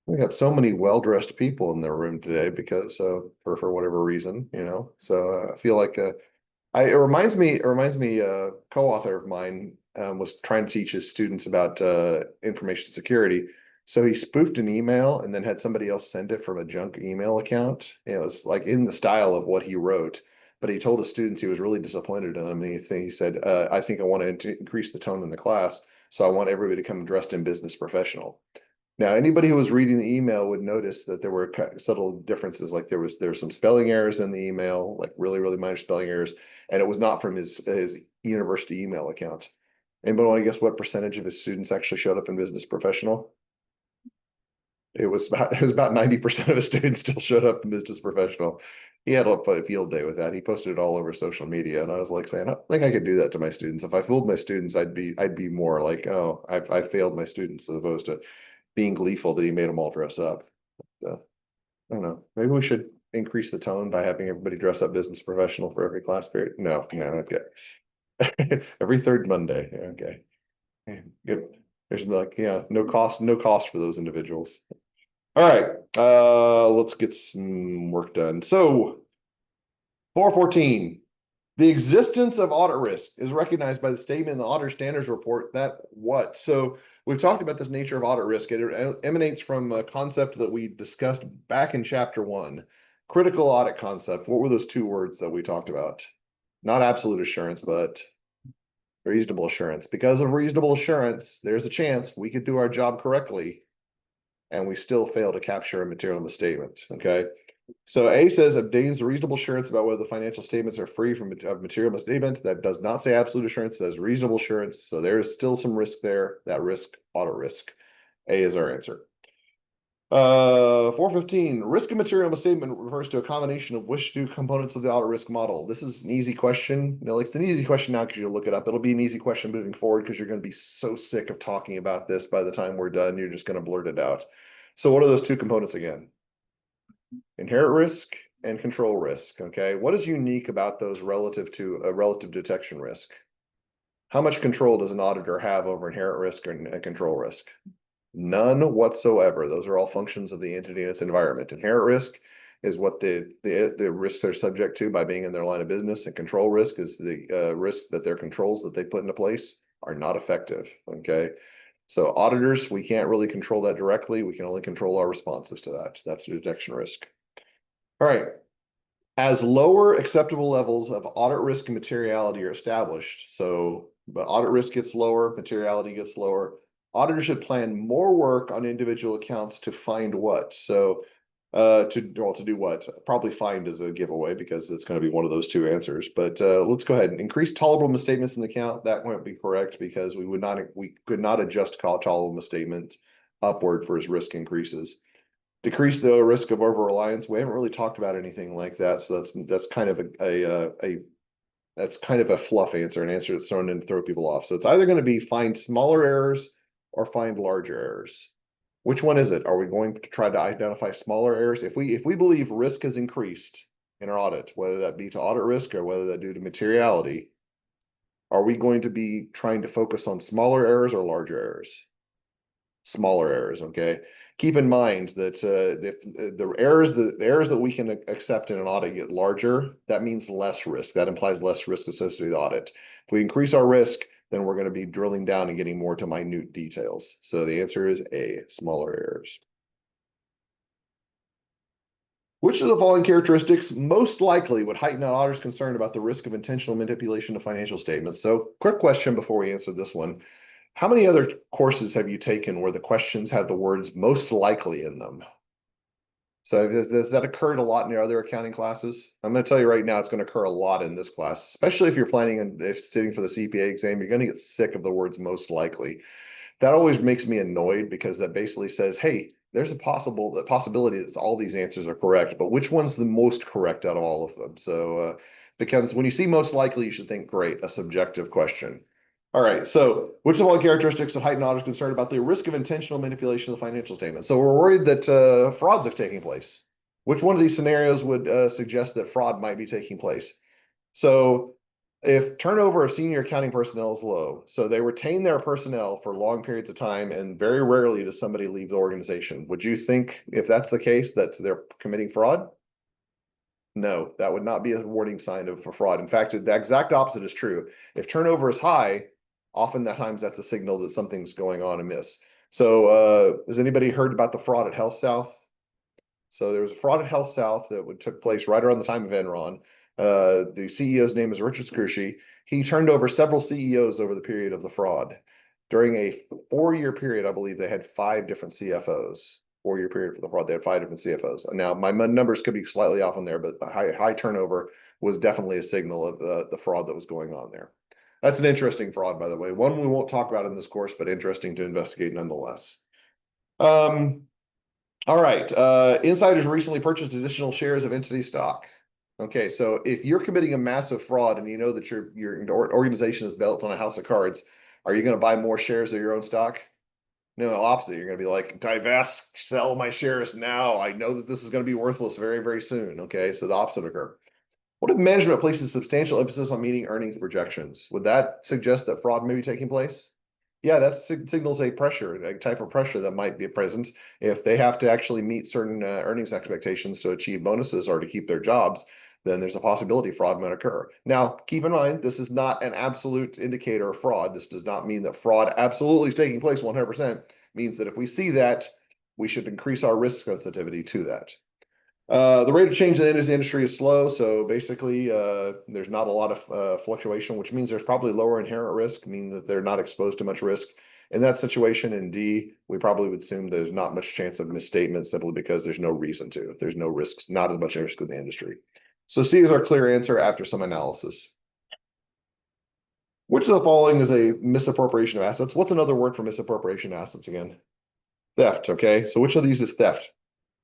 We got so many well-dressed people in the room today because for whatever reason, I feel like it reminds me co-author of mine was trying to teach his students about information security. So he spoofed an email and then had somebody else send it from a junk email account. It was like in the style of what he wrote, but he told his students he was really disappointed in them. And he said, "I think I want to increase the tone in the class, so I want everybody to come dressed in business professional." Now, anybody who was reading the email would notice that there were subtle differences, like there were some spelling errors in the email, like really, really minor spelling errors, and it was not from his university email account. Anybody want to guess what percentage of his students actually showed up in business professional? It was about 90% of his students still showed up in business professional. He had a field day with that. He posted it all over social media, and I was like saying, I don't think I could do that to my students. If I fooled my students, I'd be more like, oh, I failed my students, as opposed to being gleeful that he made them all dress up. I don't know. Maybe we should increase the tone by having everybody dress up business professional for every class period. No, no, okay. Every third Monday. Okay. Good. There's like, yeah, no cost for those individuals. All right. Let's get some work done. So 414. The existence of audit risk is recognized by the statement in the Auditor Standards Report that what? So we've talked about this nature of audit risk. It emanates from a concept that we discussed back in chapter 1. Critical audit concept. What were those two words that we talked about? Not absolute assurance, but reasonable assurance. Because of reasonable assurance, there's a chance we could do our job correctly and we still fail to capture a material misstatement. Okay. So A says obtains reasonable assurance about whether the financial statements are free from material misstatement. That does not say absolute assurance, says reasonable assurance. So there is still some risk there. That risk, audit risk. A is our answer. 415, risk of material misstatement refers to a combination of which two components of the audit risk model. This is an easy question. No, it's an easy question now because you look it up. It'll be an easy question moving forward because you're going to be so sick of talking about this by the time we're done. You're just going to blurt it out. So what are those two components again? Inherent risk and control risk. Okay. What is unique about those relative to a relative detection risk? How much control does an auditor have over inherent risk and control risk? None whatsoever. Those are all functions of the entity and its environment. Inherent risk is what the risks they're subject to by being in their line of business, and control risk is the risk that their controls that they put into place are not effective. Okay. So auditors, we can't really control that directly. We can only control our responses to that. That's the detection risk. All right. As lower acceptable levels of audit risk and materiality are established, so but audit risk gets lower, materiality gets lower. Auditors should plan more work on individual accounts to find what. So to do what? Probably find is a giveaway because it's going to be one of those two answers. But let's go ahead and increase tolerable misstatements in the account. That won't be correct because we could not adjust tolerable misstatement upward for as risk increases. Decrease the risk of over reliance. We haven't really talked about anything like that, so that's kind of that's kind of a fluff answer, an answer that's thrown in to throw people off. So it's either going to be find smaller errors or find larger errors. Which one is it? Are we going to try to identify smaller errors? If we believe risk has increased in our audit, whether that be to audit risk or whether that due to materiality, are we going to be trying to focus on smaller errors or larger errors? Smaller errors. Okay. Keep in mind that if the errors that we can accept in an audit get larger, that means less risk. That implies less risk associated with audit. If we increase our risk, then we're going to be drilling down and getting more to minute details. So the answer is A, smaller errors. Which of the following characteristics most likely would heighten an auditor's concern about the risk of intentional manipulation of financial statements? So, quick question before we answer this one. How many other courses have you taken where the questions have the words most likely in them? So has that occurred a lot in your other accounting classes? I'm going to tell you right now, it's going to occur a lot in this class, especially if you're planning on if studying for the CPA exam. You're going to get sick of the words most likely. That always makes me annoyed because that basically says, hey, there's a possibility that all these answers are correct, but which one's the most correct out of all of them? So becomes when you see most likely, you should think, great, a subjective question. All right, so which of all characteristics of heightened auditors concerned about the risk of intentional manipulation of the financial statement? So we're worried that frauds are taking place. Which one of these scenarios would suggest that fraud might be taking place? So If turnover of senior accounting personnel is low, so they retain their personnel for long periods of time and very rarely does somebody leave the organization, would you think if that's the case that they're committing fraud? No, that would not be a warning sign of for fraud. In fact, the exact opposite is true. If turnover is high, often that times that's a signal that something's going on amiss. So has anybody heard about the fraud at Health South? So there was a fraud at Health South that took place right around the time of Enron. The CEO's name is Richard Scrushy. He turned over several CEOs over the period of the fraud. During a 4-year period, I believe they had 5 different CFOs. 4-year period for the fraud, they had 5 different CFOs. Now, my numbers could be slightly off on there, but the high turnover was definitely a signal of the fraud that was going on there. That's an interesting fraud, by the way. One we won't talk about in this course, but interesting to investigate nonetheless. All right. Insiders recently purchased additional shares of entity stock. Okay, so if you're committing a massive fraud and you know that your organization is built on a house of cards, are you going to buy more shares of your own stock? No, opposite. You're going to be like, divest, sell my shares now. I know that this is going to be worthless very, very soon. Okay, so the opposite occur. What if management places substantial emphasis on meeting earnings projections? Would that suggest that fraud may be taking place? Yeah, that signals a pressure, a type of pressure that might be present if they have to actually meet certain earnings expectations to achieve bonuses or to keep their jobs. Then there's a possibility fraud might occur. Now, keep in mind, this is not an absolute indicator of fraud. This does not mean that fraud absolutely is taking place 100%. It means that if we see that, we should increase our risk sensitivity to that. The rate of change in the industry is slow, so basically there's not a lot of fluctuation, which means there's probably lower inherent risk, meaning that they're not exposed to much risk. In that situation, in D, we probably would assume there's not much chance of misstatement simply because there's no reason to. There's no risks, not as much risk in the industry. So C is our clear answer after some analysis. Which of the following is a misappropriation of assets? What's another word for misappropriation of assets again? Theft, okay? So which of these is theft?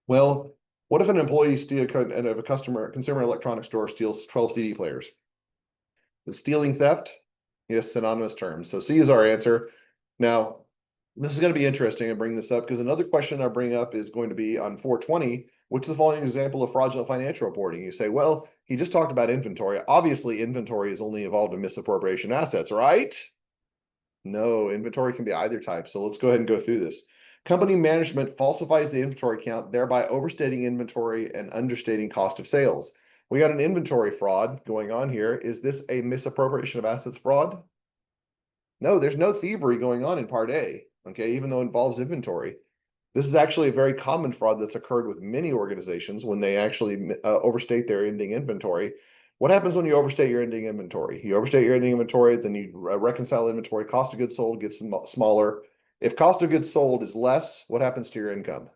Well, what if an employee steals and if a consumer electronics store steals 12 CD players? Is stealing theft? Yes, synonymous terms. So C is our answer. Now, this is going to be interesting. I bring this up because another question I bring up is going to be on 420, which is the following example of fraudulent financial reporting. You say, well, he just talked about inventory. Obviously, inventory is only involved in misappropriation assets, right? No, inventory can be either type. So let's go ahead and go through this. Company management falsifies the inventory count, thereby overstating inventory and understating cost of sales. We got an inventory fraud going on here. Is this a misappropriation of assets fraud? No, there's no thievery going on in part A, okay, even though it involves inventory. This is actually a very common fraud that's occurred with many organizations when they actually overstate their ending inventory. What happens when you overstate your ending inventory? You overstate your ending inventory, then you reconcile inventory. Cost of goods sold gets smaller. If cost of goods sold is less, what happens to your income?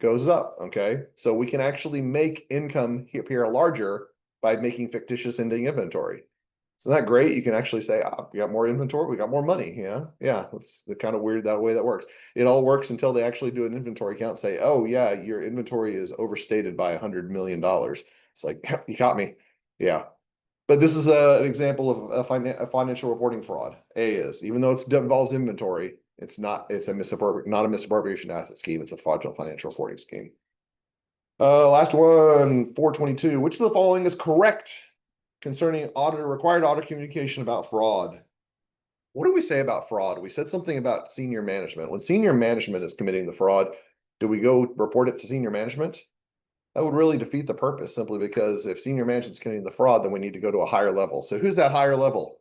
Goes up, okay? So we can actually make income appear larger by making fictitious ending inventory. Isn't that great? You can actually say, we got more inventory, we got more money. Yeah, that's kind of weird that way that works. It all works until they actually do an inventory count, say, oh yeah, your inventory is overstated by $100 million. It's like, you caught me. Yeah. But this is an example of a financial reporting fraud. A is, even though it involves inventory, it's not a misappropriation asset scheme. It's a fraudulent financial reporting scheme. Last one, 422. Which of the following is correct concerning required audit communication about fraud? What do we say about fraud? We said something about senior management. When senior management is committing the fraud, do we go report it to senior management? That would really defeat the purpose simply because if senior management's committing the fraud, then we need to go to a higher level. So who's that higher level?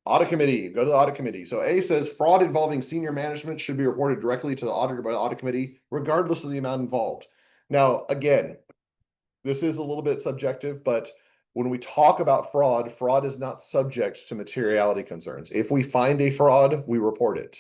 Audit committee, go to the audit committee. So A says fraud involving senior management should be reported directly to the auditor by the audit committee, regardless of the amount involved. Now, again, this is a little bit subjective, but when we talk about fraud, fraud is not subject to materiality concerns. If we find a fraud, we report it,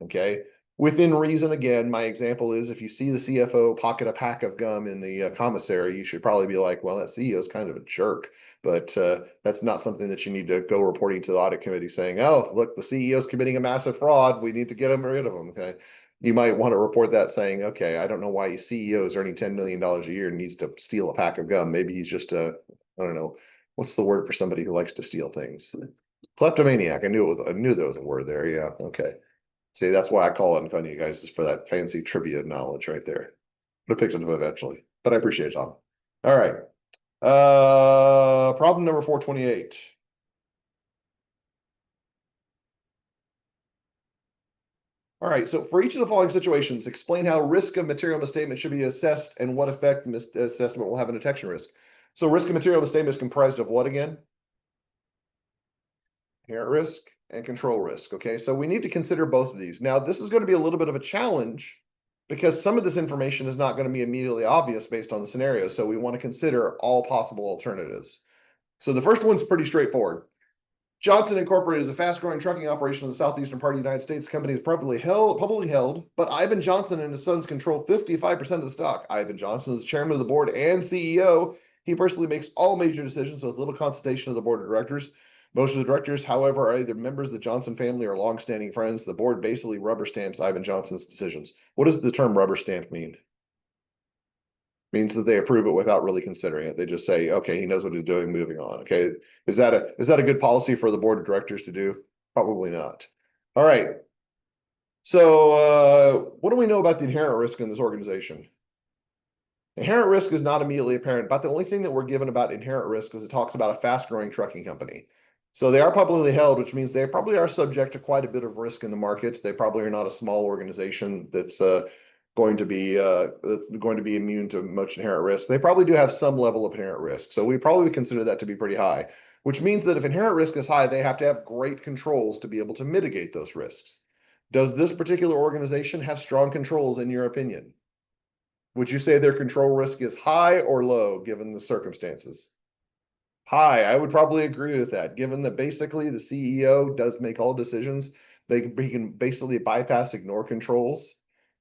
okay? Within reason, again, my example is if you see the CFO pocket a pack of gum in the commissary, you should probably be like, well, that CEO is kind of a jerk. But that's not something that you need to go reporting to the audit committee saying, oh, look, the CEO is committing a massive fraud. We need to get rid of him, okay? You might want to report that saying, okay, I don't know why your CEO is earning $10 million a year and needs to steal a pack of gum. Maybe he's just I don't know, what's the word for somebody who likes to steal things? Kleptomaniac. I knew there was a word there. Yeah, okay. See, that's why I call it in front of you guys, is for that fancy trivia knowledge right there. But it picks it up eventually. But I appreciate it, Tom. All right. Problem number 428. All right, so for each of the following situations, explain how risk of material misstatement should be assessed and what effect assessment will have on detection risk. So risk of material misstatement is comprised of what again? Inherent risk and control risk. Okay, so we need to consider both of these. Now, this is going to be a little bit of a challenge because some of this information is not going to be immediately obvious based on the scenario. So we want to consider all possible alternatives. So the first one's pretty straightforward. Johnson Incorporated is a fast-growing trucking operation in the southeastern part of the United States. The company is publicly held, but Ivan Johnson and his sons control 55% of the stock. Ivan Johnson is chairman of the board and CEO. He personally makes all major decisions with little consultation of the board of directors. Most of the directors, however, are either members of the Johnson family or longstanding friends. The board basically rubber stamps Ivan Johnson's decisions. What does the term rubber stamp mean? Means that they approve it without really considering it. They just say, okay, he knows what he's doing, moving on. Okay. Is that a good policy for the board of directors to do? Probably not. All right. So what do we know about the inherent risk in this organization? Inherent risk is not immediately apparent, but the only thing that we're given about inherent risk is it talks about a fast-growing trucking company. So they are publicly held, which means they probably are subject to quite a bit of risk in the markets. They probably are not a small organization that's going to be immune to much inherent risk. They probably do have some level of inherent risk. So we probably would consider that to be pretty high, which means that if inherent risk is high, they have to have great controls to be able to mitigate those risks. Does this particular organization have strong controls in your opinion? Would you say their control risk is high or low given the circumstances? High. I would probably agree with that, given that basically the CEO does make all decisions. He can basically bypass, ignore controls.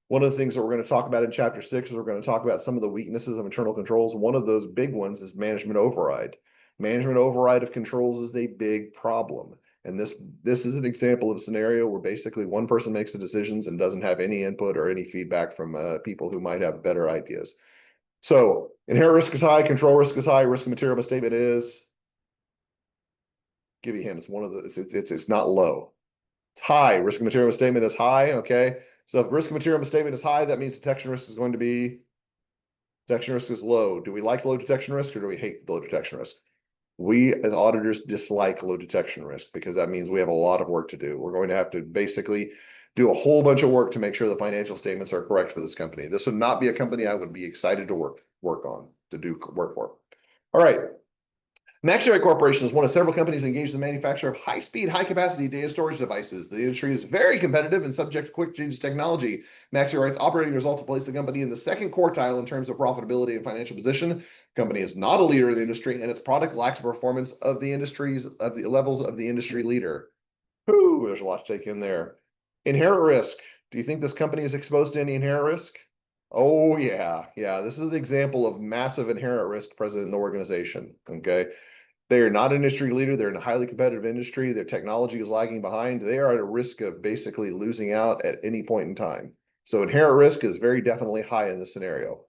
One of the things that we're going to talk about in chapter 6 is we're going to talk about some of the weaknesses of internal controls. One of those big ones is management override. Management override of controls is a big problem. And this is an example of a scenario where basically one person makes the decisions and doesn't have any input or any feedback from people who might have better ideas. So inherent risk is high, control risk is high, risk of material misstatement is, give you a hint, it's one of the, it's not low. It's high. Risk of material misstatement is high. Okay. So if risk of material misstatement is high, that means detection risk is going to be, detection risk is low. Do we like low detection risk or do we hate low detection risk? We as auditors dislike low detection risk because that means we have a lot of work to do. We're going to have to basically do a whole bunch of work to make sure the financial statements are correct for this company. This would not be a company I would be excited to work on, to do work for. All right. Maxarite Corporation is one of several companies engaged in the manufacture of high-speed, high-capacity data storage devices. The industry is very competitive and subject to quick change technology. Maxarite's operating results place the company in the second quartile in terms of profitability and financial position. The company is not a leader in the industry, and its product lacks performance of the levels of the industry leader. Whew, there's a lot to take in there. Inherent risk. Do you think this company is exposed to any inherent risk? Oh yeah, yeah. This is an example of massive inherent risk present in the organization. Okay. They are not an industry leader. They're in a highly competitive industry. Their technology is lagging behind. They are at a risk of basically losing out at any point in time. So inherent risk is very definitely high in this scenario.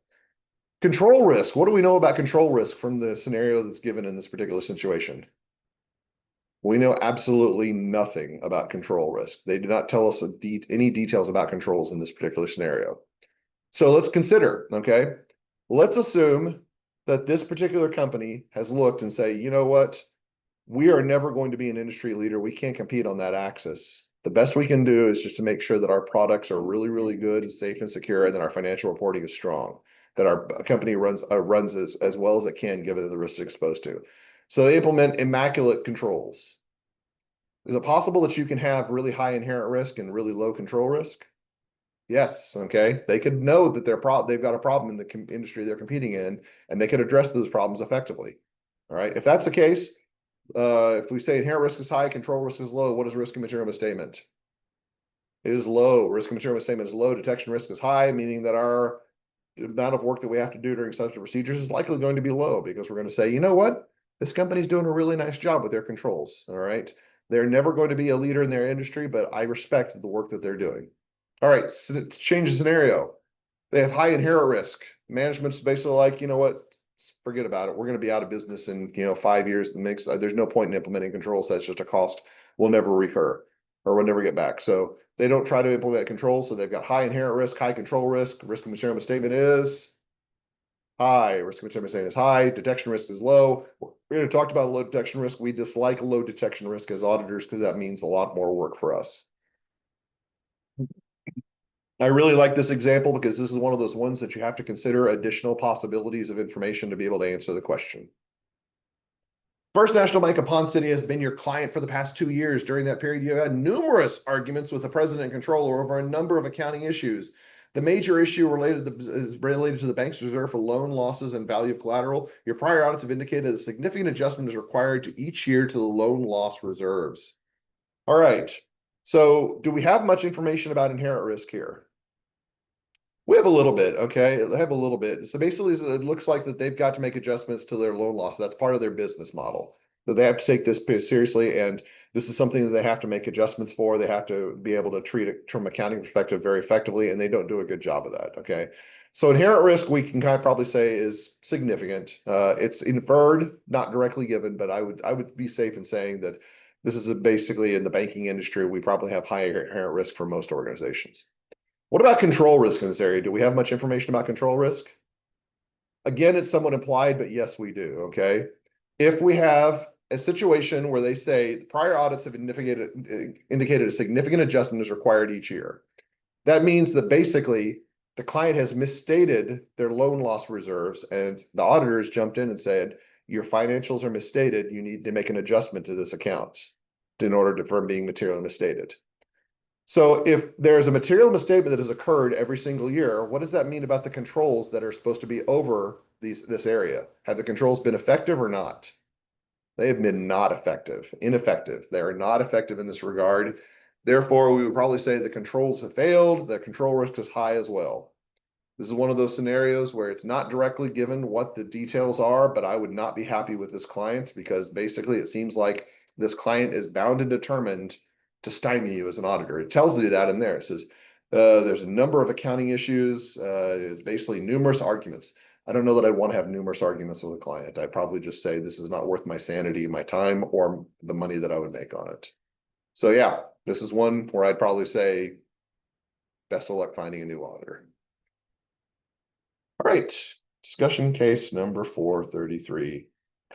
Control risk. What do we know about control risk from the scenario that's given in this particular situation? We know absolutely nothing about control risk. They do not tell us any details about controls in this particular scenario. So let's consider, okay? Let's assume that this particular company has looked and say, you know what? We are never going to be an industry leader. We can't compete on that axis. The best we can do is just to make sure that our products are really, really good, safe and secure, and that our financial reporting is strong, that our company runs as well as it can given the risks exposed to. So they implement immaculate controls. Is it possible that you can have really high inherent risk and really low control risk? Yes. Okay. They could know that they've got a problem in the industry they're competing in, and they could address those problems effectively. All right. If that's the case, if we say inherent risk is high, control risk is low, what is risk of material misstatement? It is low. Risk of material misstatement is low. Detection risk is high, meaning that our amount of work that we have to do during such procedures is likely going to be low because we're going to say, you know what? This company's doing a really nice job with their controls. All right. They're never going to be a leader in their industry, but I respect the work that they're doing. All right. So let's change the scenario. They have high inherent risk. Management's basically like, you know what? Forget about it. We're going to be out of business in 5 years. There's no point in implementing controls. That's just a cost will never recur or we'll never get back. So they don't try to implement controls. So they've got high inherent risk, high control risk. Risk of material misstatement is high. Risk of misunderstanding is high. Detection risk is low. We already talked about low detection risk. We dislike low detection risk as auditors because that means a lot more work for us. I really like this example because this is one of those ones that you have to consider additional possibilities of information to be able to answer the question. First National Bank of Pond City has been your client for the past 2 years. During that period, you had numerous arguments with the president and controller over a number of accounting issues. The major issue related to the bank's reserve for loan losses and value of collateral. Your prior audits have indicated a significant adjustment is required to each year to the loan loss reserves. All right. So do we have much information about inherent risk here? We have a little bit, okay? They have a little bit. So basically, it looks like that they've got to make adjustments to their loan loss. That's part of their business model. So they have to take this seriously, and this is something that they have to make adjustments for. They have to be able to treat it from an accounting perspective very effectively, and they don't do a good job of that, okay? So inherent risk, we can kind of probably say is significant. It's inferred, not directly given, but I would be safe in saying that this is basically in the banking industry, we probably have high inherent risk for most organizations. What about control risk in this area? Do we have much information about control risk? Again, it's somewhat implied, but yes, we do, okay? If we have a situation where they say prior audits have indicated a significant adjustment is required each year, that means that basically the client has misstated their loan loss reserves and the auditors jumped in and said, your financials are misstated, you need to make an adjustment to this account in order from being materially misstated. So if there's a material misstatement that has occurred every single year, what does that mean about the controls that are supposed to be over this area? Have the controls been effective or not? They have been not effective, ineffective. They are not effective in this regard. Therefore, we would probably say the controls have failed. The control risk is high as well. This is one of those scenarios where it's not directly given what the details are, but I would not be happy with this client because basically it seems like this client is bound and determined to stymie you as an auditor. It tells you that in there. It says there's a number of accounting issues. It's basically numerous arguments. I don't know that I want to have numerous arguments with a client. I'd probably just say this is not worth my sanity, my time, or the money that I would make on it. So yeah, this is one where I'd probably say best of luck finding a new auditor. All right, discussion case number 433.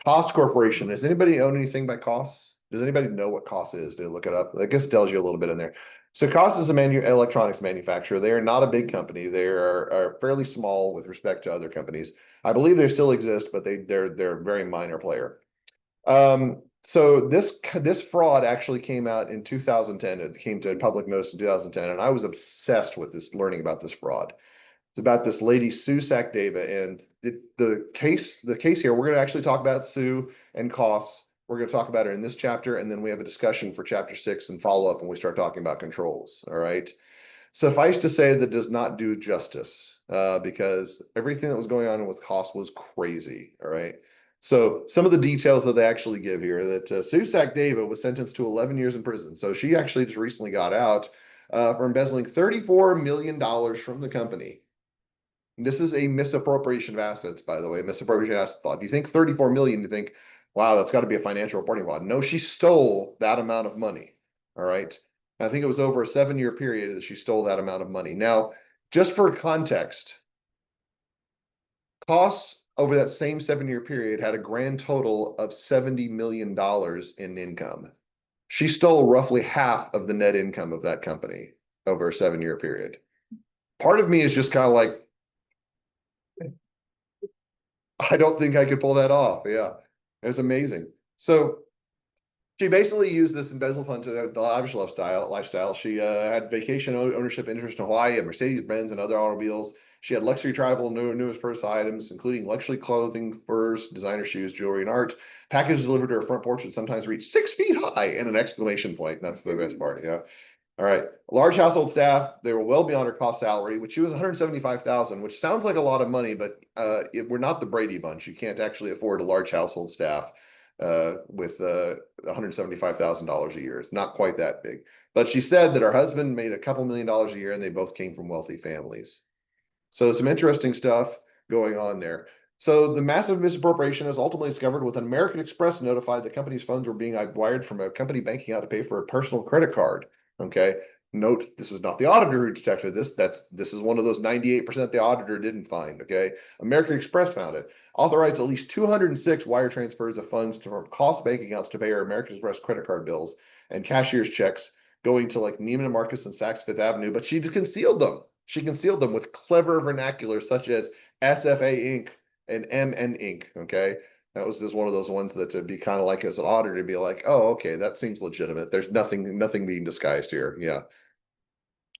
Cost Corporation. Does anybody own anything by Cost? Does anybody know what Cost is? Did I look it up? I guess it tells you a little bit in there. So Cost is a electronics manufacturer. They are not a big company. They are fairly small with respect to other companies. I believe they still exist, but they're a very minor player. So this fraud actually came out in 2010. It came to public notice in 2010, and I was obsessed with this, learning about this fraud. It's about this lady, Sue Sackdeva, and the case here, we're going to actually talk about Sue and costs. We're going to talk about her in this chapter, and then we have a discussion for chapter 6 and follow up when we start talking about controls. All right. Suffice to say that does not do justice because everything that was going on with cost was crazy. All right. So some of the details that they actually give here that Sue Sackdeva was sentenced to 11 years in prison. So she actually just recently got out for embezzling $34 million from the company. This is a misappropriation of assets, by the way, misappropriation of assets. If you think 34 million, you think, wow, that's got to be a financial reporting fraud. No, she stole that amount of money. All right. I think it was over a 7-year period that she stole that amount of money. Now, just for context, costs over that same 7-year period had a grand total of $70 million in income. She stole roughly half of the net income of that company over a 7-year period. Part of me is just kind of like, I don't think I could pull that off. Yeah, it was amazing. So she basically used this embezzle fund to lavish lifestyle. She had vacation ownership interest in Hawaii, and Mercedes-Benz and other automobiles. She had luxury travel, newest purse items, including luxury clothing, furs, designer shoes, jewelry, and art. Packages delivered to her front porch would sometimes reach 6 feet high and an exclamation point. That's the best part. Yeah. All right. Large household staff. They were well beyond her cost salary, which she was $175,000, which sounds like a lot of money, but we're not the Brady Bunch. You can't actually afford a large household staff with $175,000 a year. It's not quite that big. But she said that her husband made a couple $1,000,000 a year, and they both came from wealthy families. So some interesting stuff going on there. So the massive misappropriation is ultimately discovered when American Express notified the company's funds were being wired from a company banking out to pay for a personal credit card. Okay. Note, this was not the auditor who detected this. This is one of those 98% the auditor didn't find. Okay. American Express found it. Authorized at least 206 wire transfers of funds from cost bank accounts to pay our American Express credit card bills and cashier's checks going to like Neiman Marcus and Saks Fifth Avenue, but she concealed them. She concealed them with clever vernacular such as SFA Inc. and MN Inc. Okay. That was just one of those ones that to be kind of like as an auditor to be like, oh, okay, that seems legitimate. There's nothing being disguised here. Yeah.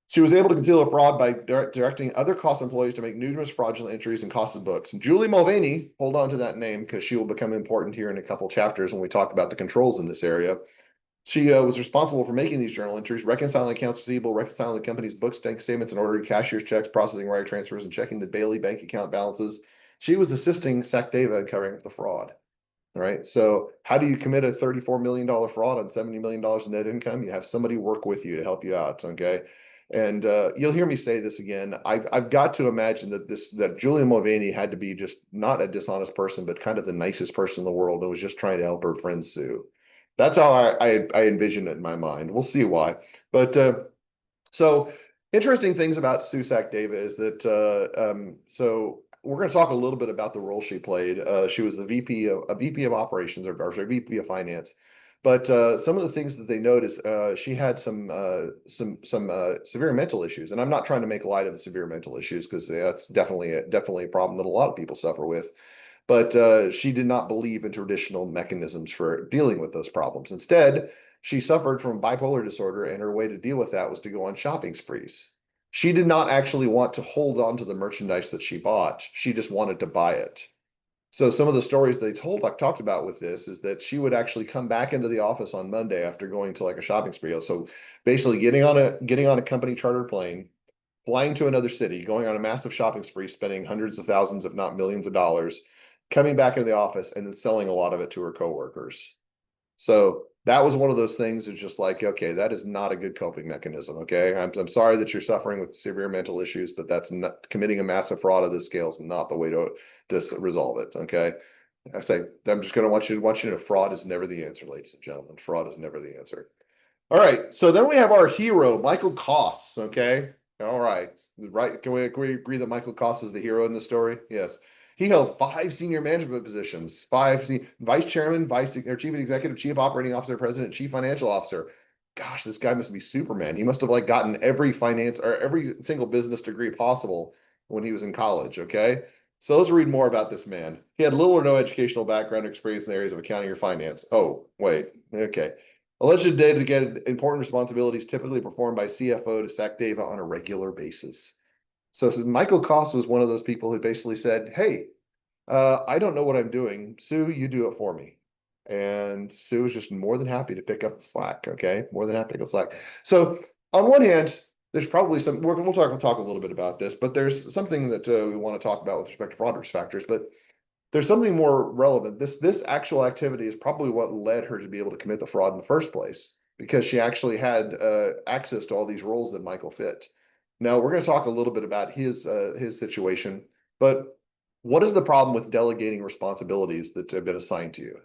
She was able to conceal a fraud by directing other cost employees to make numerous fraudulent entries in cost of books. And Julie Mulvaney, hold on to that name because she will become important here in a couple chapters when we talk about the controls in this area. She was responsible for making these journal entries, reconciling accounts receivable, reconciling the company's books, bank statements, and ordering cashier's checks, processing wire transfers, and checking the Bailey bank account balances. She was assisting SACDEVA in covering up the fraud. All right. So how do you commit a $34 million fraud on $70 million in net income? You have somebody work with you to help you out. Okay. And you'll hear me say this again. I've got to imagine that Julia Mulvaney had to be just not a dishonest person, but kind of the nicest person in the world and was just trying to help her friend Sue. That's how I envision it in my mind. We'll see why. But so interesting things about Sue Sac-Dava is that so we're going to talk a little bit about the role she played. She was the VP of operations or sorry, VP of finance. But some of the things that they noticed, she had some severe mental issues, and I'm not trying to make light of the severe mental issues because that's definitely a problem that a lot of people suffer with. But she did not believe in traditional mechanisms for dealing with those problems. Instead, she suffered from bipolar disorder, and her way to deal with that was to go on shopping sprees. She did not actually want to hold on to the merchandise that she bought. She just wanted to buy it. So some of the stories they talked about with this is that she would actually come back into the office on Monday after going to like a shopping spree. So basically getting on a company chartered plane, flying to another city, going on a massive shopping spree, spending hundreds of thousands, if not millions of dollars, coming back into the office and then selling a lot of it to her coworkers. So that was one of those things that's just like, okay, that is not a good coping mechanism. Okay. I'm sorry that you're suffering with severe mental issues, but that's not committing a massive fraud of this scale is not the way to resolve it. Okay. I say, I'm just going to want you to know fraud is never the answer, ladies and gentlemen. Fraud is never the answer. All right. So then we have our hero, Michael Koss. Okay. All right. Right. Can we agree that Michael Koss is the hero in the story? Yes. He held 5 senior management positions, vice chairman, vice or chief executive, chief operating officer, president, chief financial officer. Gosh, this guy must be Superman. He must have like gotten every finance or every single business degree possible when he was in college. Okay. So let's read more about this man. He had little or no educational background or experience in the areas of accounting or finance. Oh, wait. Okay. Alleged data to get important responsibilities typically performed by CFO to SACDEVA on a regular basis. So Michael Koss was one of those people who basically said, hey, I don't know what I'm doing. Sue, you do it for me. And Sue was just more than happy to pick up the slack. Okay. More than happy to pick up the slack. So on one hand, there's probably we'll talk a little bit about this, but there's something that we want to talk about with respect to fraud risk factors. But there's something more relevant. This actual activity is probably what led her to be able to commit the fraud in the first place, because she actually had access to all these roles that Michael fit. Now we're going to talk a little bit about his situation, but what is the problem with delegating responsibilities that have been assigned to you?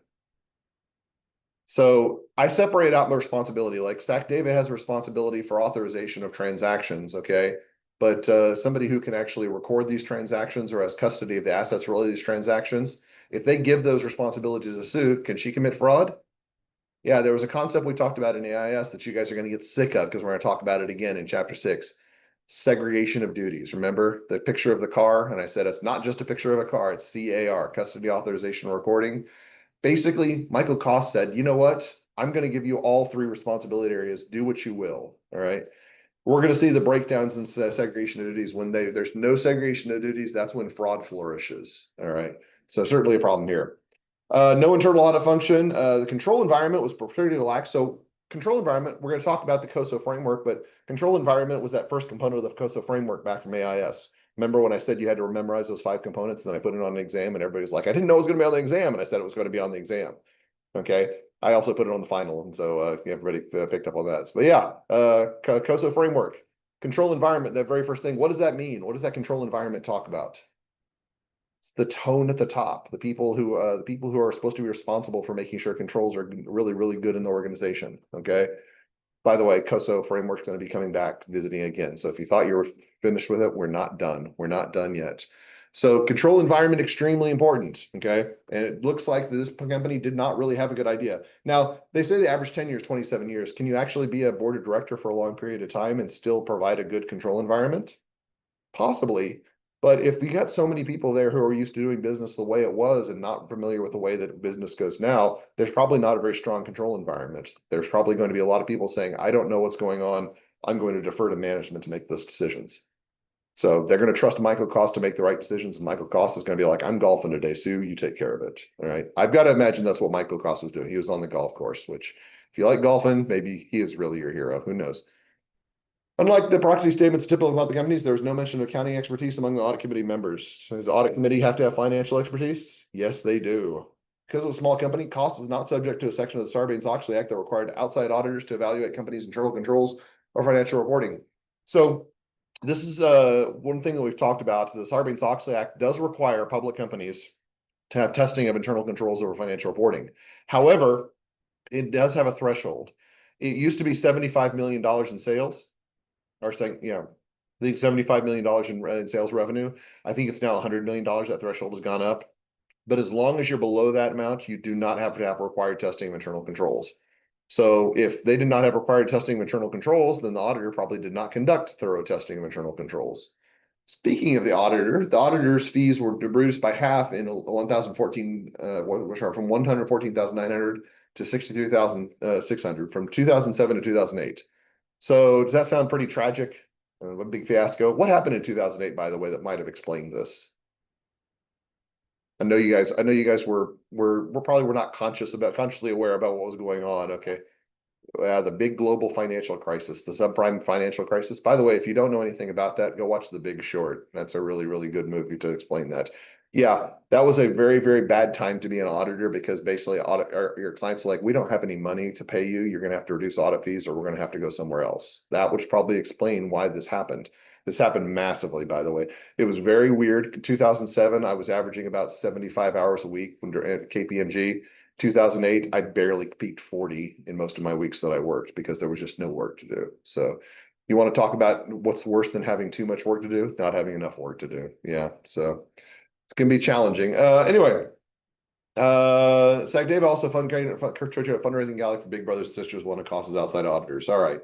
So I separate out my responsibility. Like SACDEVA has responsibility for authorization of transactions, okay? But somebody who can actually record these transactions or has custody of the assets related to these transactions, if they give those responsibilities to Sue, can she commit fraud? Yeah, there was a concept we talked about in AIS that you guys are going to get sick of because we're going to talk about it again in chapter 6. Segregation of duties. Remember the picture of the car? And I said it's not just a picture of a car, it's CAR, custody authorization recording. Basically, Michael Koss said, you know what? I'm going to give you all 3 responsibility areas. Do what you will. All right. We're going to see the breakdowns in segregation of duties. When there's no segregation of duties, that's when fraud flourishes. All right. So certainly a problem here. No internal audit function. The control environment was particularly lax. So control environment, we're going to talk about the COSO framework, but control environment was that first component of the COSO framework back from AIS. Remember when I said you had to memorize those 5 components, and then I put it on an exam, and everybody's like, I didn't know it was going to be on the exam, and I said it was going to be on the exam. Okay. I also put it on the final, and so everybody picked up on that. But yeah, COSO framework, control environment. That very first thing. What does that mean? What does that control environment talk about? It's the tone at the top. The people who are supposed to be responsible for making sure controls are really, really good in the organization. Okay. By the way, COSO framework is going to be coming back visiting again. So if you thought you were finished with it, we're not done. We're not done yet. So control environment, extremely important. Okay. And it looks like this company did not really have a good idea. Now, they say the average tenure is 27 years. Can you actually be a board of director for a long period of time and still provide a good control environment? Possibly. But if you got so many people there who are used to doing business the way it was and not familiar with the way that business goes now, there's probably not a very strong control environment. There's probably going to be a lot of people saying, I don't know what's going on. I'm going to defer to management to make those decisions. So they're going to trust Michael Koss to make the right decisions. And Michael Koss is going to be like, I'm golfing today, Sue, you take care of it. All right. I've got to imagine that's what Michael Koss was doing. He was on the golf course, which if you like golfing, maybe he is really your hero. Who knows? Unlike the proxy statements typical about the companies, there was no mention of accounting expertise among the audit committee members. Does the audit committee have to have financial expertise? Yes, they do. Because of a small company, Koss was not subject to a section of the Sarbanes-Oxley Act that required outside auditors to evaluate companies' internal controls or financial reporting. So this is one thing that we've talked about. The Sarbanes-Oxley Act does require public companies to have testing of internal controls over financial reporting. However, it does have a threshold. It used to be $75 million in sales. Or saying, I think $75 million in sales revenue. I think it's now $100 million. That threshold has gone up. But as long as you're below that amount, you do not have to have required testing of internal controls. So if they did not have required testing of internal controls, then the auditor probably did not conduct thorough testing of internal controls. Speaking of the auditor's fees were reduced by half in 2014, from 114,900 to 63,600 from 2007 to 2008. So does that sound pretty tragic? A big fiasco. What happened in 2008, by the way, that might have explained this? I know you guys were probably were not consciously aware about what was going on. Okay. The big global financial crisis, the subprime financial crisis. By the way, if you don't know anything about that, go watch The Big Short. That's a really, really good movie to explain that. Yeah, that was a very, very bad time to be an auditor because basically your clients are like, we don't have any money to pay you. You're going to have to reduce audit fees or we're going to have to go somewhere else. That would probably explain why this happened. This happened massively, by the way. It was very weird. In 2007, I was averaging about 75 hours a week at KPMG. 2008, I barely peaked 40 in most of my weeks that I worked because there was just no work to do. So you want to talk about what's worse than having too much work to do? Not having enough work to do. Yeah. So it can be challenging. Anyway, SACDAVA also fundraising gala for Big Brothers and Sisters, one of Koss's outside auditors. All right.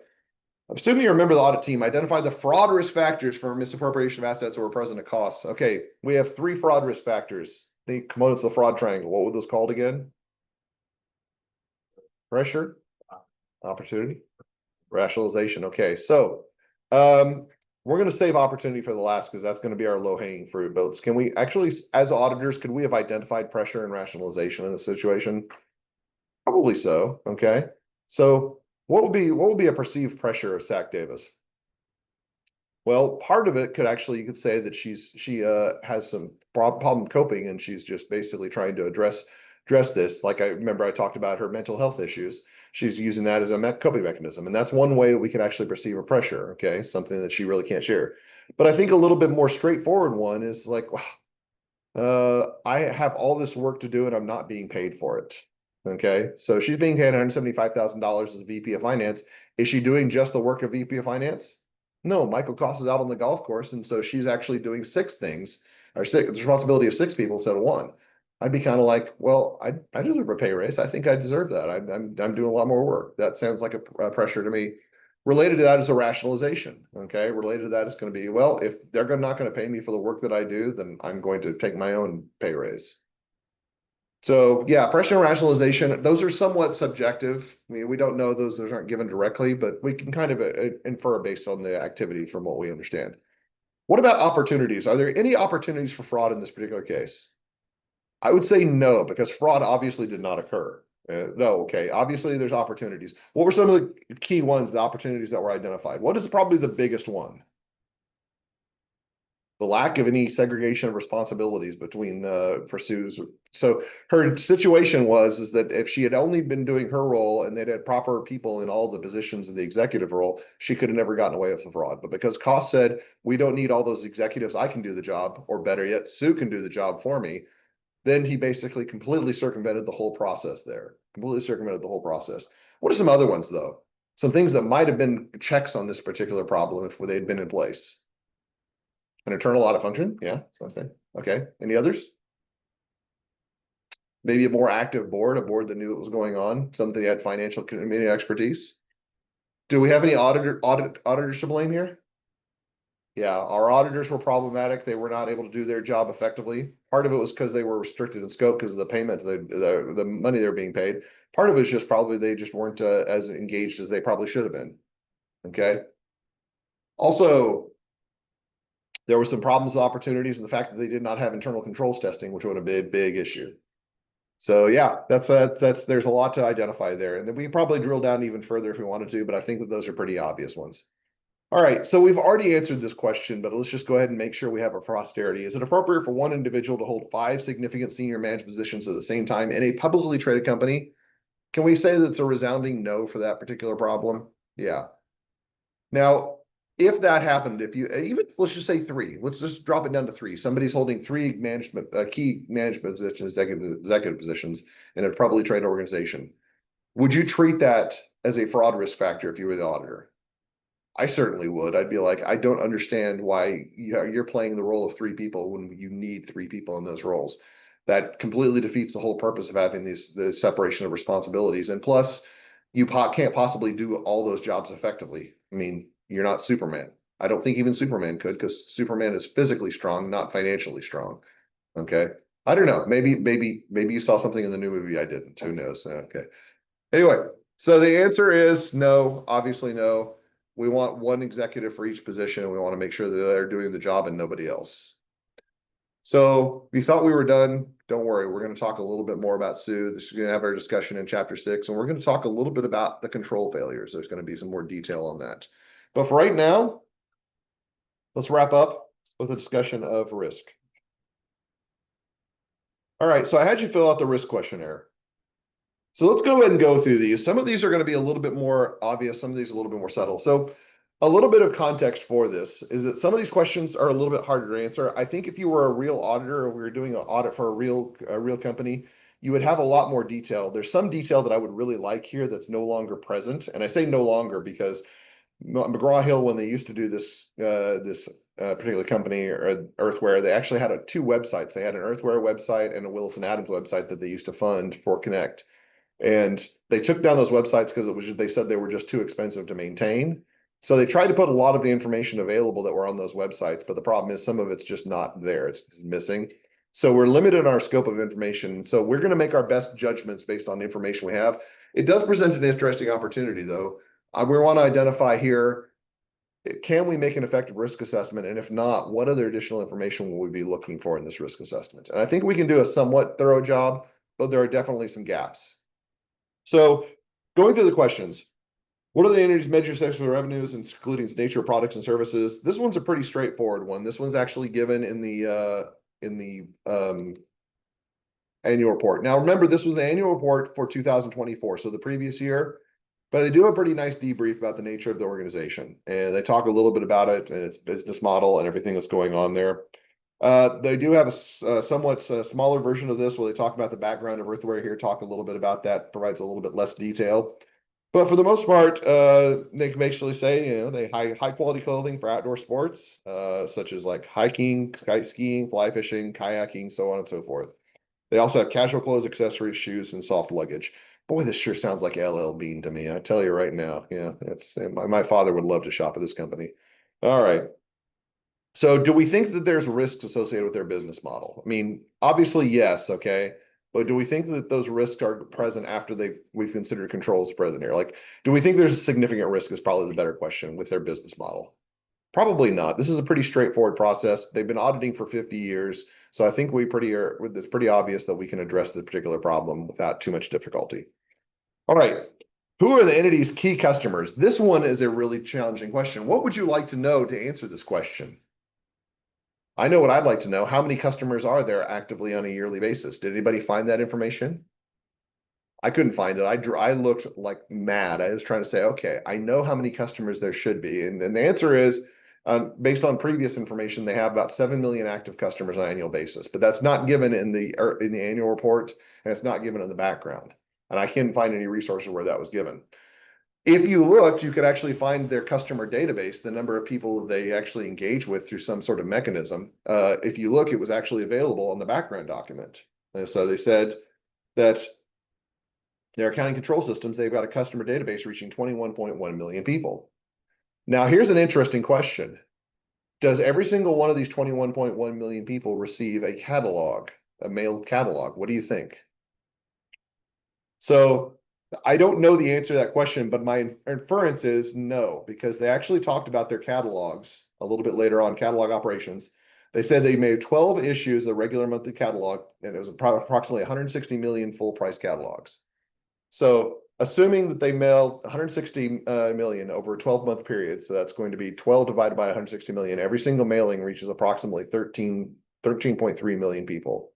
I'm assuming you remember the audit team identified the fraud risk factors for misappropriation of assets that were present at costs. Okay, we have 3 fraud risk factors. The components of the fraud triangle. What were those called again? Pressure, opportunity, rationalization. Okay, so we're going to save opportunity for the last because that's going to be our low-hanging fruit. But can we actually, as auditors, could we have identified pressure and rationalization in the situation? Probably so. Okay, so what would be a perceived pressure of SACDAVA's? Well, part of it could actually, you could say that she has some problem coping, and she's just basically trying to address this. Like I remember I talked about her mental health issues. She's using that as a coping mechanism, and that's one way that we can actually perceive a pressure. Okay, something that she really can't share. But I think a little bit more straightforward one is like, I have all this work to do, and I'm not being paid for it. Okay, so she's being paid $175,000 as a VP of Finance. Is she doing just the work of VP of Finance? No, Michael Koss is out on the golf course, and so she's actually doing 6 things, or the responsibility of 6 people instead of 1. I'd be kind of like, well, I deserve a pay raise. I think I deserve that. I'm doing a lot more work. That sounds like a pressure to me. Related to that is a rationalization. Okay, related to that is going to be, well, if they're not going to pay me for the work that I do, then I'm going to take my own pay raise. So yeah, pressure and rationalization, those are somewhat subjective. I mean, we don't know those aren't given directly, but we can kind of infer based on the activity from what we understand. What about opportunities? Are there any opportunities for fraud in this particular case? I would say no, because fraud obviously did not occur. No, okay, obviously there's opportunities. What were some of the key ones, the opportunities that were identified? What is probably the biggest one? The lack of any segregation of responsibilities between for Sue's. So her situation is that if she had only been doing her role and they'd had proper people in all the positions in the executive role, she could have never gotten away with the fraud. But because Koss said, we don't need all those executives, I can do the job, or better yet, Sue can do the job for me, then he basically completely circumvented the whole process there. Completely circumvented the whole process. What are some other ones though? some things that might have been checks on this particular problem if they'd been in place. An internal audit function, yeah, that's what I'm saying. Okay, any others? Maybe a more active board, a board that knew what was going on, something that had financial community expertise. Do we have any auditors to blame here? Yeah, our auditors were problematic. They were not able to do their job effectively. Part of it was because they were restricted in scope because of the payment, the money they were being paid. Part of it is just probably they just weren't as engaged as they probably should have been. Okay. Also, there were some problems with opportunities and the fact that they did not have internal controls testing, which would have been a big issue. So yeah, that's there's a lot to identify there, and then we probably drill down even further if we wanted to, but I think that those are pretty obvious ones. All right, so we've already answered this question, but let's just go ahead and make sure we have a posterity. Is it appropriate for one individual to hold 5 significant senior management positions at the same time in a publicly traded company? Can we say that it's a resounding no for that particular problem? Yeah. Now, if that happened, if you even let's just say 3, let's just drop it down to 3. Somebody's holding 3 management key management positions, executive positions in a publicly traded organization. Would you treat that as a fraud risk factor if you were the auditor? I certainly would. I'd be like, I don't understand why you're playing the role of 3 people when you need 3 people in those roles. That completely defeats the whole purpose of having the separation of responsibilities. And plus, you can't possibly do all those jobs effectively. I mean, you're not Superman. I don't think even Superman could, because Superman is physically strong, not financially strong. Okay. I don't know. Maybe you saw something in the new movie I didn't. Who knows? Okay. Anyway, so the answer is no, obviously no. We want one executive for each position, and we want to make sure that they're doing the job and nobody else. So we thought we were done. Don't worry, we're going to talk a little bit more about Sue. This is going to have our discussion in chapter 6, and we're going to talk a little bit about the control failures. There's going to be some more detail on that. But for right now, let's wrap up with a discussion of risk. All right, so I had you fill out the risk questionnaire. So let's go ahead and go through these. Some of these are going to be a little bit more obvious. Some of these are a little bit more subtle. So a little bit of context for this is that some of these questions are a little bit harder to answer. I think if you were a real auditor or we were doing an audit for a real company, you would have a lot more detail. There's some detail that I would really like here that's no longer present. And I say no longer because McGraw-Hill, when they used to do this particular company or Earthware, they actually had 2 websites. They had an Earthware website and a Wilson Adams website that they used to fund for Connect. And they took down those websites because they said they were just too expensive to maintain. So they tried to put a lot of the information available that were on those websites, but the problem is some of it's just not there. It's missing. So we're limited in our scope of information. So we're going to make our best judgments based on the information we have. It does present an interesting opportunity, though. We want to identify here, can we make an effective risk assessment? And if not, what other additional information will we be looking for in this risk assessment? And I think we can do a somewhat thorough job, but there are definitely some gaps. So going through the questions, what are the entities measure sexual revenues, including its nature of products and services? This one's a pretty straightforward one. This one's actually given in the annual report. Now, remember, this was the annual report for 2024, so the previous year, but they do a pretty nice debrief about the nature of the organization. And they talk a little bit about it and its business model and everything that's going on there. They do have a somewhat smaller version of this where they talk about the background of Earthware here, talk a little bit about that, provides a little bit less detail. But for the most part, they can basically say, they high quality clothing for outdoor sports, such as like hiking, kite skiing, fly fishing, kayaking, so on and so forth. They also have casual clothes, accessories, shoes, and soft luggage. Boy, this sure sounds like LL Bean to me. I tell you right now. Yeah, my father would love to shop at this company. All right. So do we think that there's risks associated with their business model? I mean, obviously, yes, okay. But do we think that those risks are present after we've considered controls present here? Like, do we think there's a significant risk is probably the better question with their business model? Probably not. This is a pretty straightforward process. They've been auditing for 50 years. So I think it's pretty obvious that we can address this particular problem without too much difficulty. All right. Who are the entity's key customers? This one is a really challenging question. What would you like to know to answer this question? I know what I'd like to know. How many customers are there actively on a yearly basis? Did anybody find that information? I couldn't find it. I looked like mad. I was trying to say, okay, I know how many customers there should be. And the answer is, based on previous information, they have about 7 million active customers on an annual basis, but that's not given in the annual report, and it's not given in the background. And I couldn't find any resources where that was given. If you looked, you could actually find their customer database, the number of people they actually engage with through some sort of mechanism. If you look, it was actually available on the background document. And so they said that their accounting control systems, they've got a customer database reaching 21.1 million people. Now, here's an interesting question. Does every single one of these 21.1 million people receive a catalog, a mailed catalog? What do you think? So I don't know the answer to that question, but my inference is no, because they actually talked about their catalogs a little bit later on, catalog operations. They said they made 12 issues of regular monthly catalog, and it was approximately 160 million full price catalogs. So assuming that they mailed 160 million over a 12-month period, so that's going to be 12 divided by 160 million. Every single mailing reaches approximately 13.3 million people.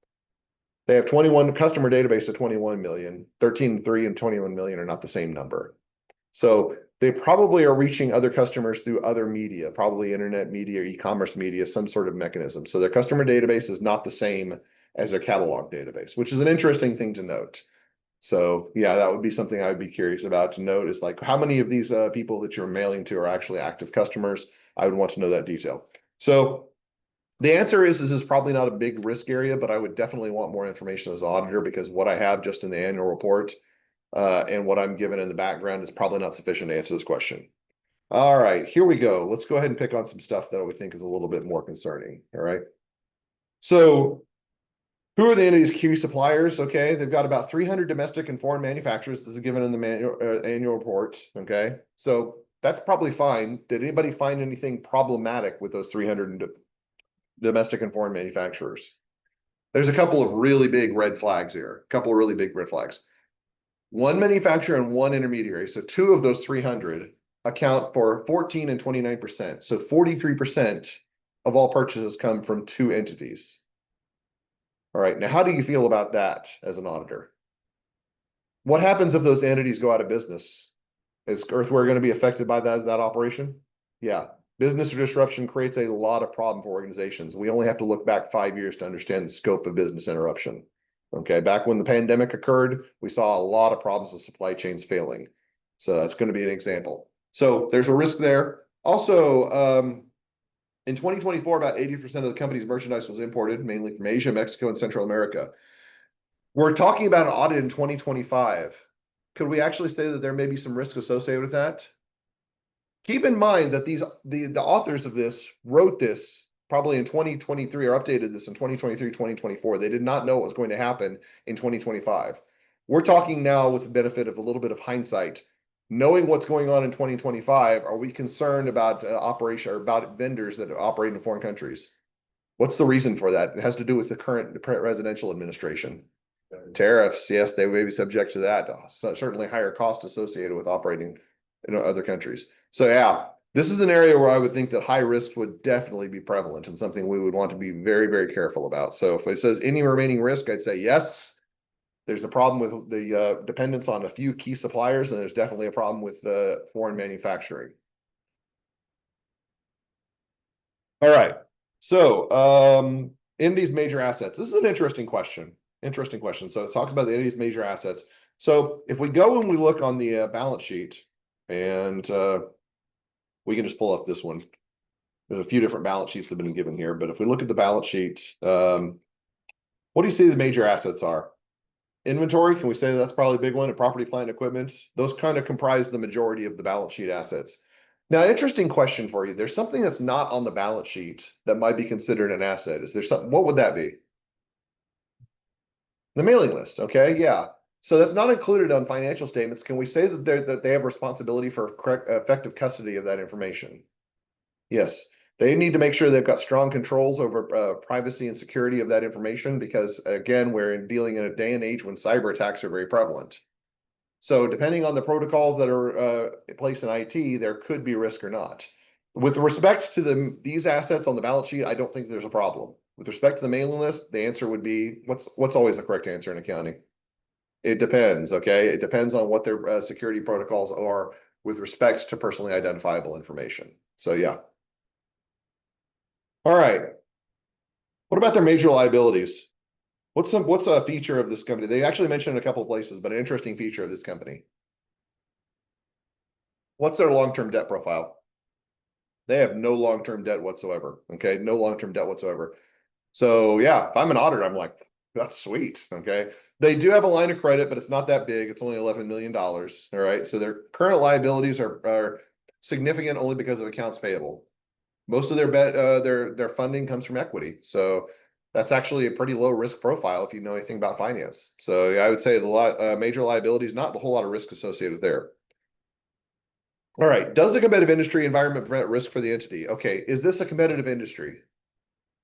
They have 21 customer database of 21 million. 13.3 and 21 million are not the same number. So they probably are reaching other customers through other media, probably internet media, e-commerce media, some sort of mechanism. So their customer database is not the same as their catalog database, which is an interesting thing to note. So yeah, that would be something I would be curious about to note is like how many of these people that you're mailing to are actually active customers. I would want to know that detail. So the answer is this is probably not a big risk area, but I would definitely want more information as an auditor because what I have just in the annual report and what I'm given in the background is probably not sufficient to answer this question. All right, here we go. Let's go ahead and pick on some stuff that I would think is a little bit more concerning. All right. So who are the entity's key suppliers? Okay, they've got about 300 domestic and foreign manufacturers. This is given in the annual report. Okay, so that's probably fine. Did anybody find anything problematic with those 300 domestic and foreign manufacturers? There's a couple of really big red flags here. A couple of really big red flags. One manufacturer and one intermediary. So two of those 300 account for 14 and 29%. So 43% of all purchases come from two entities. All right, now how do you feel about that as an auditor? What happens if those entities go out of business? Is Earthware going to be affected by that operation? Yeah. Business disruption creates a lot of problem for organizations. We only have to look back 5 years to understand the scope of business interruption. Okay, back when the pandemic occurred, we saw a lot of problems with supply chains failing. So that's going to be an example. So there's a risk there. Also, in 2024, about 80% of the company's merchandise was imported, mainly from Asia, Mexico, and Central America. We're talking about an audit in 2025. Could we actually say that there may be some risk associated with that? Keep in mind that the authors of this wrote this probably in 2023 or updated this in 2023, 2024. They did not know what was going to happen in 2025. We're talking now with the benefit of a little bit of hindsight. Knowing what's going on in 2025, are we concerned about operation or about vendors that operate in foreign countries? What's the reason for that? It has to do with the current residential administration. Tariffs, yes, they may be subject to that. So certainly higher cost associated with operating in other countries. So yeah, this is an area where I would think that high risk would definitely be prevalent and something we would want to be very, very careful about. So if it says any remaining risk, I'd say yes. There's a problem with the dependence on a few key suppliers, and there's definitely a problem with foreign manufacturing. All right. So entity's major assets. This is an interesting question. Interesting question. So it talks about the entity's major assets. So if we go and we look on the balance sheet, and we can just pull up this one. There's a few different balance sheets that have been given here, but if we look at the balance sheet, what do you see the major assets are? Inventory, can we say that's probably a big one? And property, plant, and equipment. Those kind of comprise the majority of the balance sheet assets. Now, interesting question for you. There's something that's not on the balance sheet that might be considered an asset. Is there something? What would that be? The mailing list. Okay, yeah. So that's not included on financial statements. Can we say that they have responsibility for correct, effective custody of that information? Yes. They need to make sure they've got strong controls over privacy and security of that information because, again, we're dealing in a day and age when cyber attacks are very prevalent. So depending on the protocols that are placed in IT, there could be risk or not. With respect to these assets on the balance sheet, I don't think there's a problem. With respect to the mailing list, the answer would be, what's always the correct answer in accounting? It depends, okay? It depends on what their security protocols are with respect to personally identifiable information. So yeah. All right. What about their major liabilities? What's a feature of this company? They actually mentioned in a couple of places, but an interesting feature of this company. What's their long-term debt profile? They have no long-term debt whatsoever. Okay, no long-term debt whatsoever. So yeah, if I'm an auditor, I'm like, that's sweet. Okay. They do have a line of credit, but it's not that big. It's only $11 million. All right. So their current liabilities are significant only because of accounts payable. Most of their funding comes from equity. So that's actually a pretty low risk profile if you know anything about finance. So yeah, I would say major liabilities, not a whole lot of risk associated there. All right. Does the competitive industry environment prevent risk for the entity? Okay. Is this a competitive industry?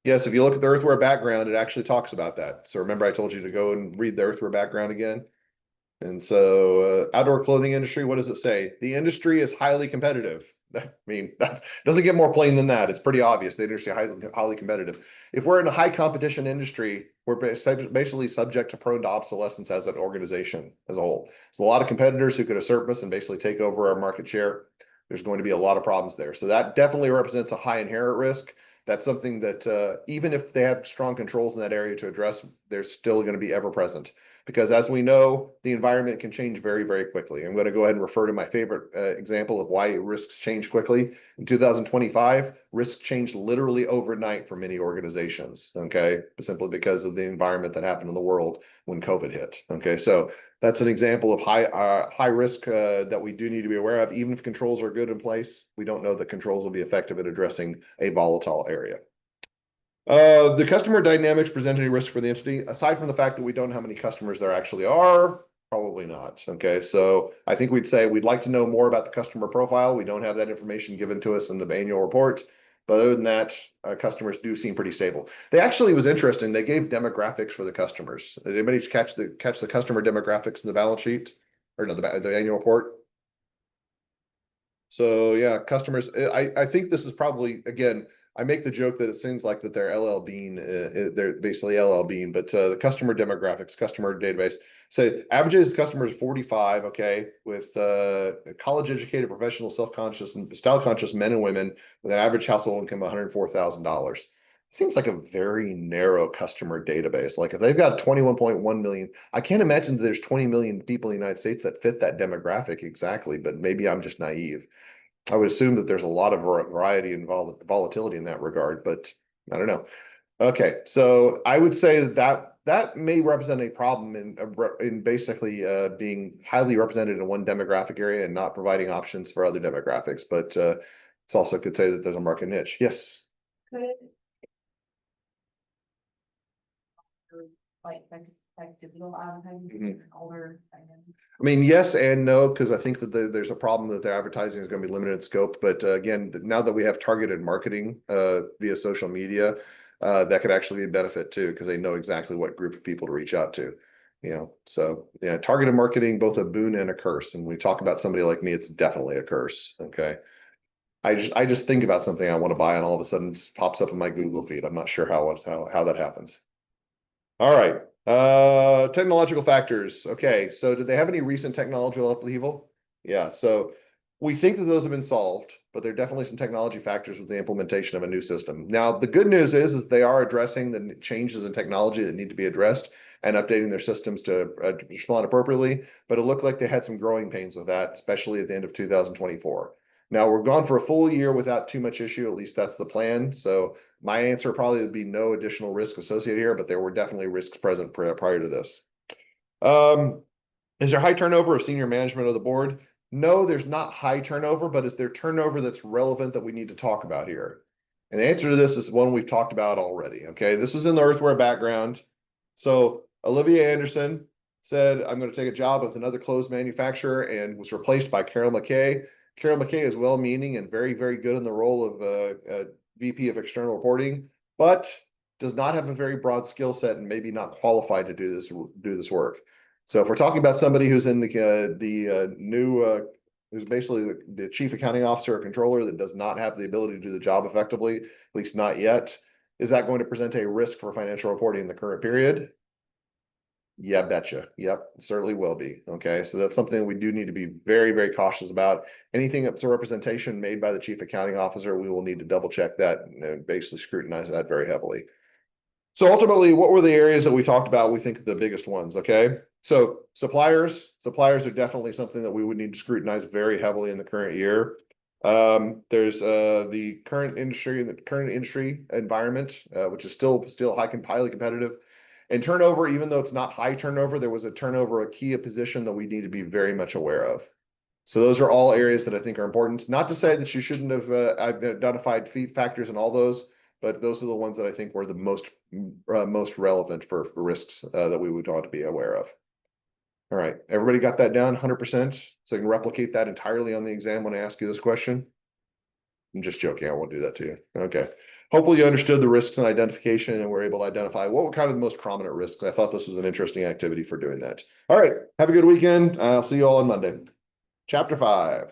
Yes, if you look at the earthware background, it actually talks about that. So remember, I told you to go and read the earthware background again. And so, outdoor clothing industry, what does it say? The industry is highly competitive. I mean, that doesn't get more plain than that. It's pretty obvious. The industry is highly competitive. If we're in a high competition industry, we're basically subject to prone to obsolescence as an organization as a whole. So a lot of competitors who could usurp us and basically take over our market share. There's going to be a lot of problems there. So that definitely represents a high inherent risk. That's something that even if they have strong controls in that area to address, they're still going to be ever present because as we know, the environment can change very, very quickly. I'm going to go ahead and refer to my favorite example of why risks change quickly. In 2025, risks changed literally overnight for many organizations, okay? Simply because of the environment that happened in the world when COVID hit, okay? So that's an example of high risk that we do need to be aware of. Even if controls are good in place, we don't know that controls will be effective at addressing a volatile area. The customer dynamics present any risk for the entity, aside from the fact that we don't know how many customers there actually are, probably not. Okay, so I think we'd say we'd like to know more about the customer profile. We don't have that information given to us in the annual report. But other than that, customers do seem pretty stable. They actually was interesting. They gave demographics for the customers. Did anybody catch the customer demographics in the balance sheet or no, the annual report? So yeah, customers. I think this is probably again. I make the joke that it seems like that they're LL Bean. They're basically LL Bean, but the customer demographics, customer database. So average age customers 45. Okay, with college educated, professional, self conscious, and style conscious men and women with an average household income of $104,000. Seems like a very narrow customer database. Like if they've got 21.1 million, I can't imagine that there's 20 million people in the United States that fit that demographic exactly, but maybe I'm just naive. I would assume that there's a lot of variety and volatility in that regard, but I don't know. Okay, so I would say that may represent a problem in basically being highly represented in one demographic area and not providing options for other demographics. But it's also could say that there's a market niche. Yes. Could like digital advertising Mhm. older dynamic? I mean, yes and no, because I think that there's a problem that their advertising is going to be limited in scope. But again, now that we have targeted marketing via social media, that could actually be a benefit too, because they know exactly what group of people to reach out to. You know, so yeah, targeted marketing, both a boon and a curse. And when we talk about somebody like me, it's definitely a curse. Okay. I just think about something I want to buy, and all of a sudden it pops up in my Google feed. I'm not sure how that happens. All right. Technological factors. Okay, so did they have any recent technological upheaval? Yeah, so we think that those have been solved, but there are definitely some technology factors with the implementation of a new system. Now, the good news is they are addressing the changes in technology that need to be addressed and updating their systems to respond appropriately, but it looked like they had some growing pains with that, especially at the end of 2024. Now, we're gone for a full year without too much issue, at least that's the plan. So my answer probably would be no additional risk associated here, but there were definitely risks present prior to this. Um, is there high turnover of senior management of the board? No, there's not high turnover, but is there turnover that's relevant that we need to talk about here? And the answer to this is one we've talked about already. Okay, this was in the earthware background. So Olivia Anderson said, I'm going to take a job with another clothes manufacturer and was replaced by Carol McKay. Carol McKay is well-meaning and very, very good in the role of VP of external reporting, but does not have a very broad skill set and maybe not qualified to do this work. So if we're talking about somebody who's in the new who's basically the chief accounting officer or controller that does not have the ability to do the job effectively, at least not yet, is that going to present a risk for financial reporting in the current period? Yeah, betcha. Yep, certainly will be. Okay, so that's something we do need to be very, very cautious about. Anything that's a representation made by the chief accounting officer, we will need to double check that and basically scrutinize that very heavily. So ultimately, what were the areas that we talked about? We think the biggest ones, okay? So suppliers are definitely something that we would need to scrutinize very heavily in the current year. There's the current industry environment, which is still highly competitive. And turnover, even though it's not high turnover, there was a turnover, a key position that we need to be very much aware of. So those are all areas that I think are important. Not to say that you shouldn't have I've identified fee factors in all those, but those are the ones that I think were the most relevant for risks that we would want to be aware of. All right, everybody got that down 100%, so I can replicate that entirely on the exam when I ask you this question. I'm just joking, I won't do that to you. Okay. Hopefully you understood the risks and identification and were able to identify what were kind of the most prominent risks. I thought this was an interesting activity for doing that. All right, have a good weekend. I'll see you all on Monday. Chapter 5.